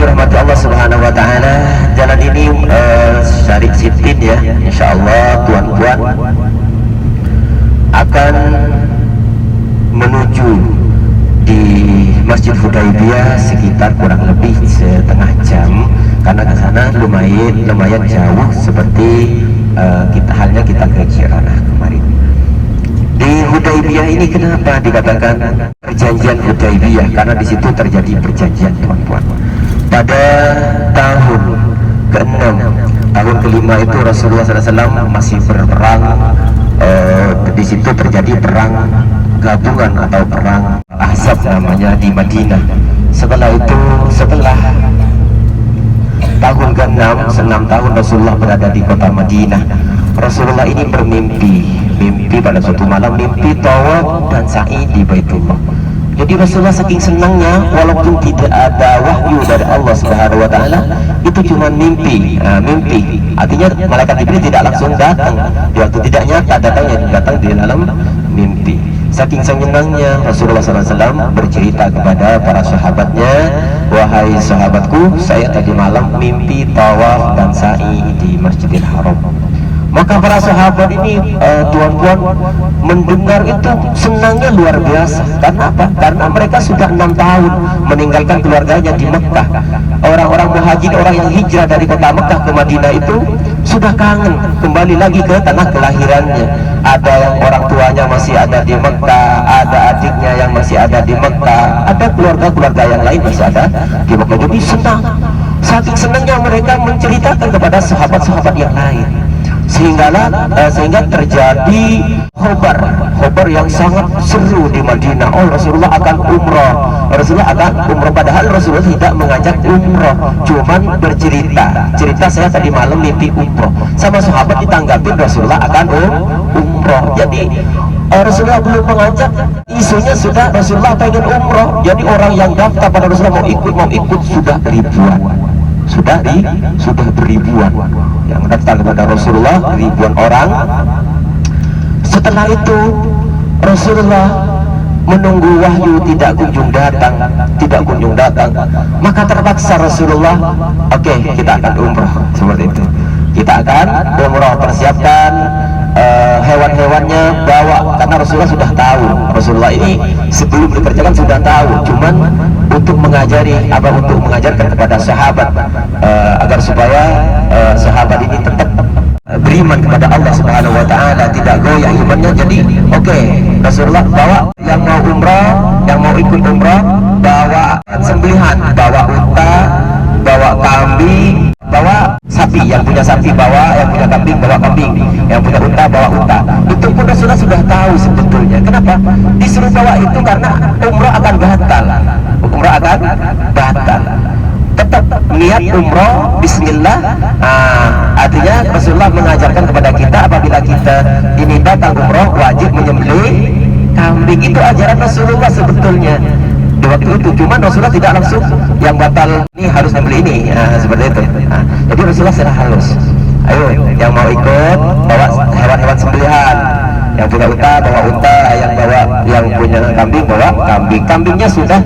dirahmati Allah Subhanahu wa taala, jalan ini Syarif Sitin ya, insyaallah tuan-tuan akan menuju di Masjid Hudaybiyah sekitar kurang lebih setengah jam, karena ke sana lumayan jauh seperti halnya kita ke Ciranah kemarin. Di Hudaybiyah ini kenapa dikatakan perjanjian Hudaybiyah? Karena di situ terjadi perjanjian, teman-teman. Pada tahun ke-6, tahun ke-5 itu Rasulullah SAW masih berperang. Di situ terjadi perang gabungan atau perang Ahzab namanya di Madinah. Setelah tahun ke-6, 6 tahun Rasulullah berada di kota Madinah. Rasulullah ini bermimpi pada suatu malam, mimpi tawaf dan sa'i di Baitullah. Jadi Rasulullah saking senangnya, walaupun tidak ada wahyu dari Allah Subhanahu wa taala, itu cuma mimpi. Artinya malaikat Jibril tidak langsung datang di waktu tidak nyata, datang di dalam mimpi. Saking senangnya Rasulullah SAW bercerita kepada para sahabatnya, wahai sahabatku, saya tadi malam mimpi tawaf dan sa'i di Masjidil Haram. Maka para sahabat ini tuan-tuan mendengar itu senangnya luar biasa. Karena apa? Karena mereka sudah 6 tahun meninggalkan keluarganya di Mekah. Orang-orang muhajir, orang yang hijrah dari kota Mekah ke Madinah itu sudah kangen kembali lagi ke tanah kelahirannya. Ada yang orang tuanya masih ada di Mekah, ada adiknya yang masih ada di Mekah, ada keluarga-keluarga yang lain masih ada di Mekah. Jadi senang. Saking senangnya mereka menceritakan kepada sahabat-sahabat yang lain. Sehingga terjadi khobar yang sangat seru di Madinah. Oh, Rasulullah akan umroh. Padahal Rasulullah tidak mengajak umroh, cuman cerita saya tadi malam mimpi umroh. Sama sahabat ditanggapin Rasulullah akan umroh. Jadi Rasulullah belum mengajak, isunya sudah Rasulullah pengen umroh. Jadi orang yang daftar pada Rasulullah mau ikut sudah ribuan. Sudah beribuan yang datang kepada Rasulullah, ribuan orang. Setelah itu Rasulullah menunggu wahyu tidak kunjung datang, maka terpaksa Rasulullah, oke, kita akan umroh. Seperti itu, kita akan umroh, persiapkan hewan-hewannya, bawa, karena Rasulullah sudah tahu. Rasulullah ini sebelum dikerjakan sudah tahu, cuman untuk mengajarkan kepada sahabat agar supaya sahabat ini tetap beriman kepada Allah Subhanahu wa taala, tidak goyah imannya. Jadi oke, Rasulullah bawa yang mau umrah, yang mau ikut umrah, bawa sembelihan, bawa unta, bawa kambing, bawa sapi, yang punya sapi bawa, yang punya kambing bawa kambing, yang punya unta bawa unta. Itu pun Rasulullah sudah tahu sebetulnya. Kenapa disuruh bawa itu? Karena umrah akan batal. Tetap niat umroh bismillah. Artinya Rasulullah mengajarkan kepada kita, apabila kita ini datang umroh wajib menyembelih kambing. Itu ajaran Rasulullah sebetulnya di waktu itu. Cuman Rasulullah tidak langsung yang batal ini harus membeli ini, seperti itu. Jadi Rasulullah secara halus, ayo yang mau ikut bawa hewan-hewan sembelihan, yang punya unta bawa unta, yang punya kambing bawa kambing. Kambingnya sudah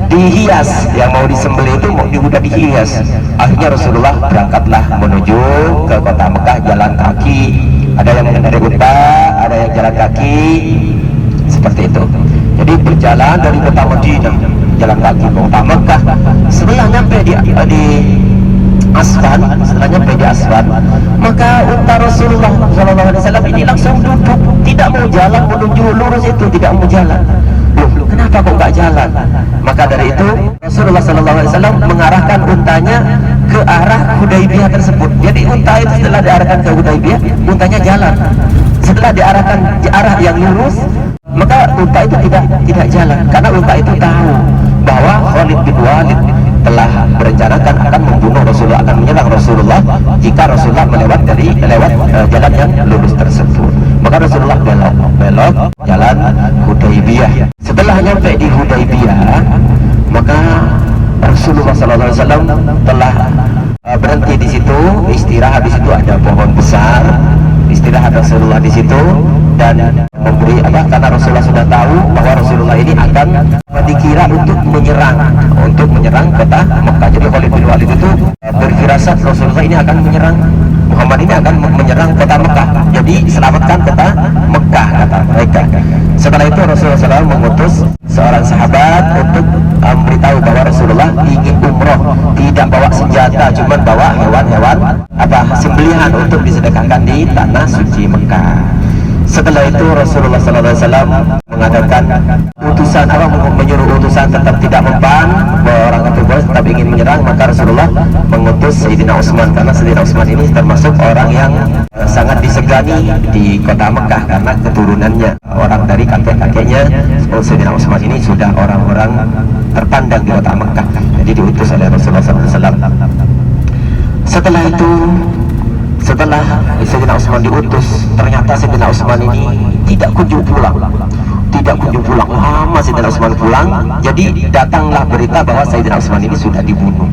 dihias, yang mau disembelih itu sudah dihias. Akhirnya Rasulullah berangkatlah menuju ke kota Mekah jalan kaki. Ada yang naik unta, ada yang jalan kaki, seperti itu. Jadi berjalan dari kota Madinah jalan kaki ke kota Mekah. Setelah nyampe di Asfan, maka unta Rasulullah SAW ini langsung duduk, tidak mau jalan menuju lurus itu, tidak mau jalan. Loh, kenapa kok nggak jalan? Maka dari itu Rasulullah SAW mengarahkan untanya ke arah Hudaybiyah tersebut. Jadi unta itu setelah diarahkan ke Hudaybiyah, untanya jalan. Setelah diarahkan ke arah yang lurus, maka unta itu tidak jalan, karena unta itu tahu bahwa Khalid bin Walid telah berencanakan akan membunuh Rasulullah, akan menyerang Rasulullah jika Rasulullah lewat jalan yang lurus tersebut. Maka Rasulullah belok jalan Hudaybiyah. Setelah nyampe di Hudaybiyah, maka Rasulullah SAW telah berhenti di situ, istirahat di situ. Ada pohon besar, istirahat Rasulullah di situ dan memberi karena Rasulullah sudah tahu bahwa Rasulullah ini akan dikira untuk menyerang kota Mekah. Jadi Khalid bin Walid Ustaz, Rasulullah ini akan menyerang, Muhammad ini akan menyerang kota Mekah, jadi selamatkan kota Mekah, kata mereka. Setelah itu Rasulullah SAW mengutus seorang sahabat untuk memberitahu bahwa Rasulullah ingin umroh, tidak bawa senjata, cuma bawa hewan-hewan sembelihan untuk disedekahkan di tanah suci Mekah. Setelah itu Rasulullah SAW mengadakan utusan, menyuruh utusan tetap tidak mempan bahwa orang kafir Quraisy tetap ingin menyerang. Maka Rasulullah mengutus Sayyidina Utsman, karena Sayyidina Utsman ini termasuk orang yang sangat disegani di kota Mekah karena keturunannya, orang dari kakek-kakeknya. Sayyidina Utsman ini sudah orang-orang terpandang di kota Mekah, jadi diutus oleh Rasulullah SAW. Setelah itu, setelah Sayyidina Utsman diutus, ternyata Sayyidina Utsman ini tidak kunjung pulang. Lama Sayyidina Utsman pulang, jadi datanglah berita bahwa Sayyidina Utsman ini sudah dibunuh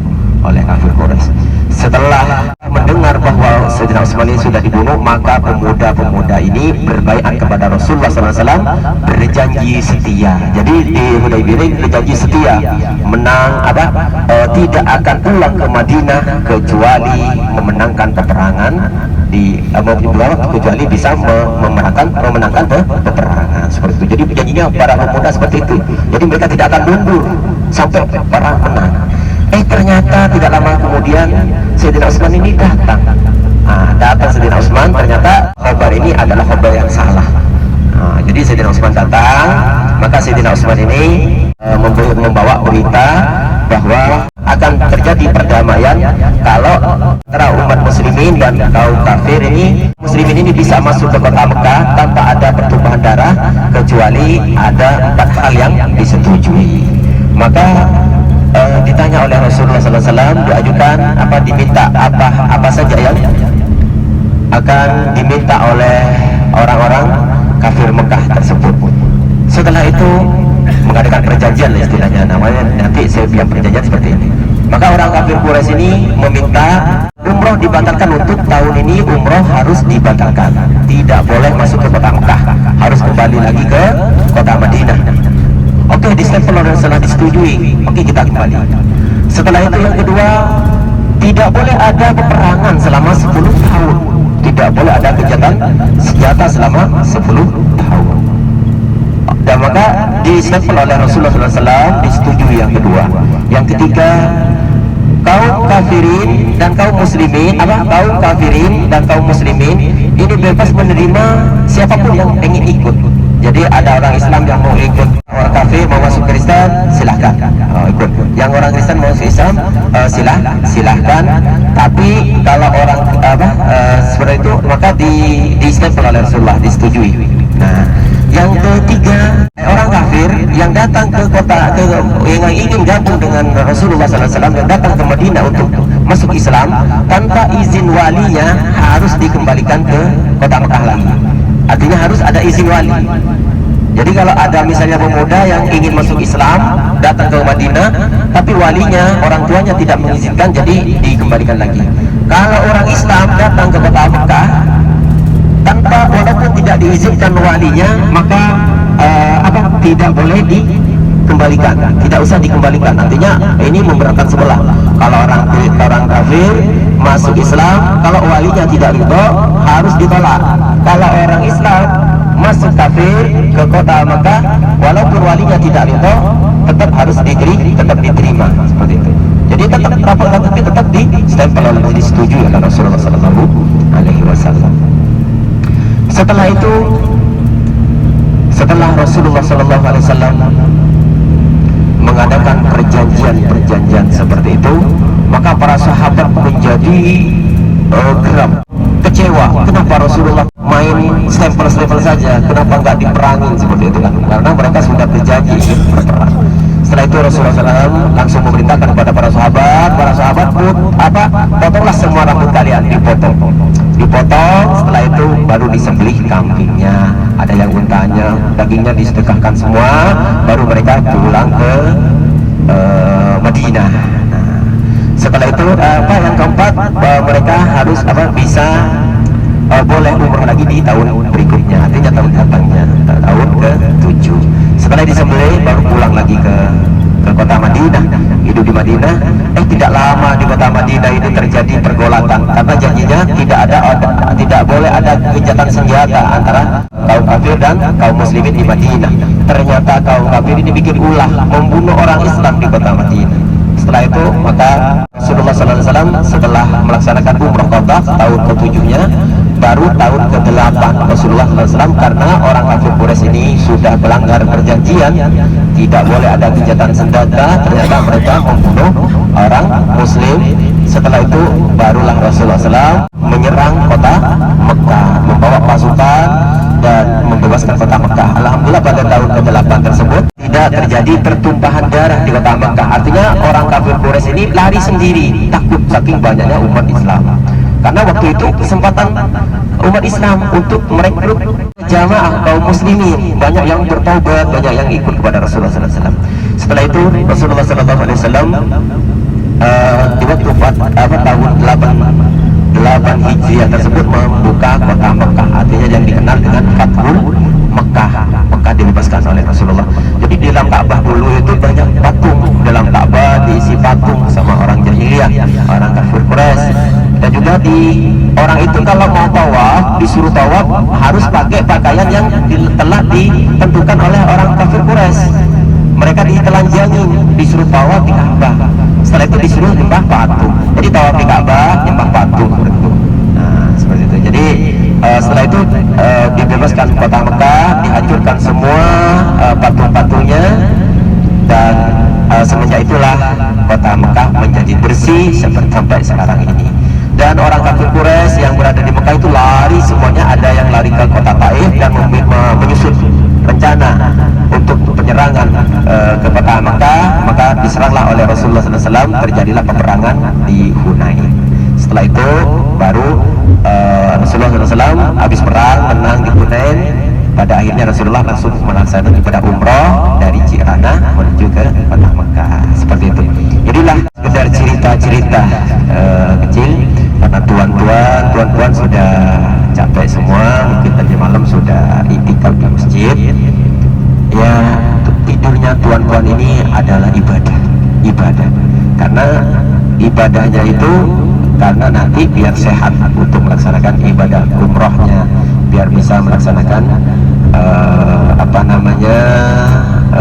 oleh kafir Quraisy. Setelah mendengar bahwa Sayyidina Utsman ini sudah dibunuh, maka pemuda-pemuda ini berbaiat kepada Rasulullah SAW, berjanji setia. Jadi di Hudaybiyah ini berjanji setia, tidak akan pulang ke Madinah kecuali memenangkan peperangan kecuali bisa memenangkan peperangan, seperti itu. Jadi janjinya para pemuda seperti itu. Jadi mereka tidak akan mundur sampai perang menang. Ternyata tidak lama kemudian Sayyidina Utsman ini datang. Datang Sayyidina Utsman, ternyata khabar ini adalah khabar yang salah. Jadi Sayyidina Utsman datang, maka Sayyidina Utsman ini membawa berita bahwa akan terjadi perdamaian kalau antara umat muslimin dan kaum kafir ini. Muslimin ini bisa masuk ke kota Mekah tanpa ada pertumpahan darah, kecuali ada 4 hal yang disetujui. Maka ditanya oleh Rasulullah SAW, diajukan diminta apa saja yang akan diminta oleh orang-orang kafir Mekah tersebut. Setelah itu mengadakan perjanjian, istilahnya namanya, nanti saya bilang perjanjian seperti ini. Maka orang kafir Quraisy ini meminta umroh dibatalkan, untuk tahun ini umroh harus dibatalkan, tidak boleh masuk ke kota Mekah, harus kembali lagi ke kota Madinah. Oke, distempel oleh Rasulullah, disetujui. Oke, kita kembali. Setelah itu yang kedua, tidak boleh ada peperangan selama 10 tahun, tidak boleh ada gencatan senjata selama 10 tahun. Dan maka distempel oleh Rasulullah SAW, disetujui yang kedua. Yang ketiga, kaum kafirin dan kaum muslimin, kaum kafirin dan kaum muslimin ini bebas menerima siapapun yang ingin ikut. Jadi ada orang Islam yang mau ikut, orang kafir mau masuk Kristen, silahkan ikut. Yang orang Kristen mau masuk Islam, silahkan. Tapi kalau orang seperti itu, maka di-stempel oleh Rasulullah, disetujui. Nah, yang ketiga, orang kafir yang datang ke kota, yang ingin gabung dengan Rasulullah SAW, yang datang ke Madinah untuk masuk Islam, tanpa izin walinya harus dikembalikan ke kota Mekah lagi. Artinya harus ada izin wali. Jadi kalau ada misalnya pemuda yang ingin masuk Islam, datang ke Madinah, tapi walinya, orang tuanya tidak mengizinkan, jadi dikembalikan lagi. Kalau orang Islam datang ke kota Mekah tanpa, walaupun tidak diizinkan walinya, maka tidak boleh dikembalikan, tidak usah dikembalikan. Artinya ini memberatkan sebelah. Kalau orang kafir masuk Islam, kalau walinya tidak ridho, harus ditolak. Kalau orang Islam masuk kafir ke kota Mekah, walaupun walinya tidak ridho, tetap harus diterima, seperti itu. Jadi tetap tapi tetap di-stempel oleh, disetujui oleh Rasulullah SAW. Setelah itu, setelah Rasulullah SAW mengadakan perjanjian seperti itu, maka para sahabat menjadi geram, kecewa. Kenapa Rasulullah main stempel saja? Kenapa nggak diperangin seperti itu kan? Karena mereka sudah berjanji ingin berperang. Setelah itu Rasulullah SAW langsung memerintahkan kepada para sahabat potonglah semua rambut kalian, dipotong. Setelah itu baru disembelih kambingnya, ada yang untanya, dagingnya disedekahkan semua, baru mereka pulang ke Madinah. Setelah itu yang keempat, mereka harus bisa boleh umroh lagi di tahun berikutnya, artinya tahun datangnya, tahun ke-7. Setelah disembelih baru pulang lagi ke ke kota Madinah, hidup di Madinah. Tidak lama di kota Madinah ini terjadi pergolakan karena janjinya tidak boleh ada gencatan senjata antara kaum kafir dan kaum muslimin di Madinah. Ternyata kaum kafir ini bikin ulah membunuh orang Islam di kota Madinah. Setelah itu maka Rasulullah SAW setelah melaksanakan umroh qadha tahun ke-7-nya, baru tahun ke-8 Rasulullah SAW, karena orang kafir Quraisy ini sudah melanggar perjanjian, tidak boleh ada gencatan senjata, ternyata mereka membunuh orang muslim. Setelah itu barulah Rasulullah SAW menyerang kota Mekah, membawa pasukan dan membebaskan kota Mekah. Alhamdulillah pada tahun ke-8 tersebut tidak terjadi pertumpahan darah di kota Mekah. Artinya orang kafir Quraisy ini lari sendiri, takut saking banyaknya umat Islam. Karena waktu itu kesempatan umat Islam untuk merekrut jamaah kaum muslimin, banyak yang bertaubat, banyak yang ikut kepada Rasulullah SAW. Setelah itu Rasulullah SAW di waktu tahun 8 Hijriah tersebut membuka kota Mekah, artinya yang dikenal dengan Fathul Mekah. Mekah dibebaskan oleh Rasulullah. Jadi di dalam Ka'bah dulu itu banyak patung, dalam Ka'bah diisi patung sama orang jahiliyah, orang kafir Quraisy. Dan juga di orang itu kalau mau tawaf, disuruh tawaf harus pakai pakaian yang telah ditentukan oleh orang kafir Quraisy. Mereka ditelanjangin, disuruh tawaf di Ka'bah. Setelah itu disuruh nyembah patung. Jadi tawaf di Ka'bah, nyembah patung seperti itu. Nah, seperti itu. Jadi setelah itu dibebaskan kota Mekah, dihancurkan semua patung-patungnya, dan semenjak itulah kota Mekah menjadi bersih seperti sampai sekarang ini. Dan orang kafir Quraisy yang berada di Mekah itu lari semuanya, ada yang lari ke kota Taif dan menyusun rencana untuk penyerangan ke kota Mekah. Maka diseranglah oleh Rasulullah SAW, terjadilah peperangan di Hunain. Setelah itu baru Rasulullah SAW habis perang menang di Hunain. Pada akhirnya Rasulullah langsung melaksanakan ibadah umroh dari Ji'rana menuju ke kota Mekah. Seperti itu. Jadilah sekedar cerita-cerita kecil, karena tuan-tuan sudah capek semua, mungkin tadi malam sudah iktikaf di masjid. Ya, tidurnya tuan-tuan ini adalah ibadah. Karena ibadahnya itu karena nanti biar sehat untuk melaksanakan ibadah umrohnya, biar bisa melaksanakan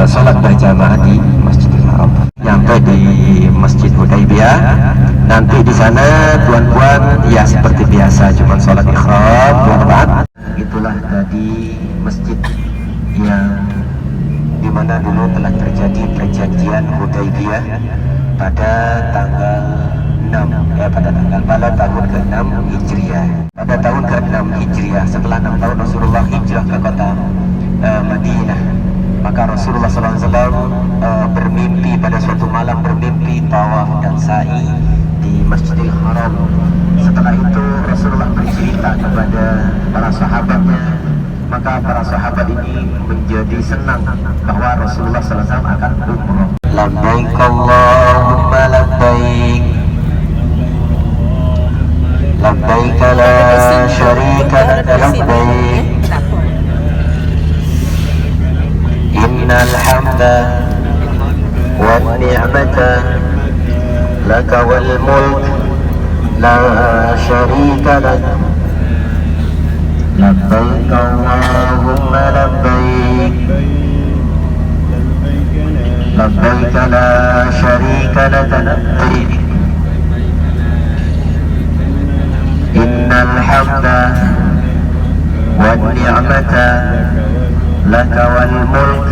sholat berjamaah di Masjidil Haram. Nyampe di Masjid Hudaybiyah, nanti di sana tuan-tuan ya seperti biasa cuma sholat ikhram 2 rakaat. Itulah tadi masjid yang dimana dulu telah terjadi perjanjian Hudaybiyah pada tanggal 6 pada tahun ke-6 Hijriah. Pada tahun ke-6 Hijriah, setelah 6 tahun Rasulullah hijrah ke kota Madinah, maka Rasulullah SAW bermimpi pada suatu malam, bermimpi tawaf dan sa'i di Masjidil Haram. Setelah itu Rasulullah bercerita kepada para sahabatnya, maka para sahabat ini menjadi senang bahwa Rasulullah SAW akan umroh. Labbaik Allahumma labbaik, labbaik la syarika laka labbaik, innal hamda wan ni'mata laka wal mulk la syarika lak, labbaik Allahumma labbaik, labbaik la syarika laka labbaik, innal hamda wan ni'mata laka wal mulk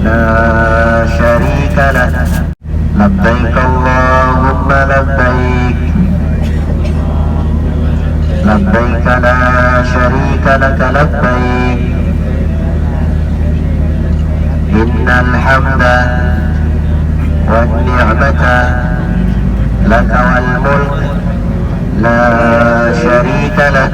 la syarika lak, labbaik Allahumma labbaik, labbaik la syarika laka labbaik, innal hamda wan ni'mata laka wal mulk la syarika lak,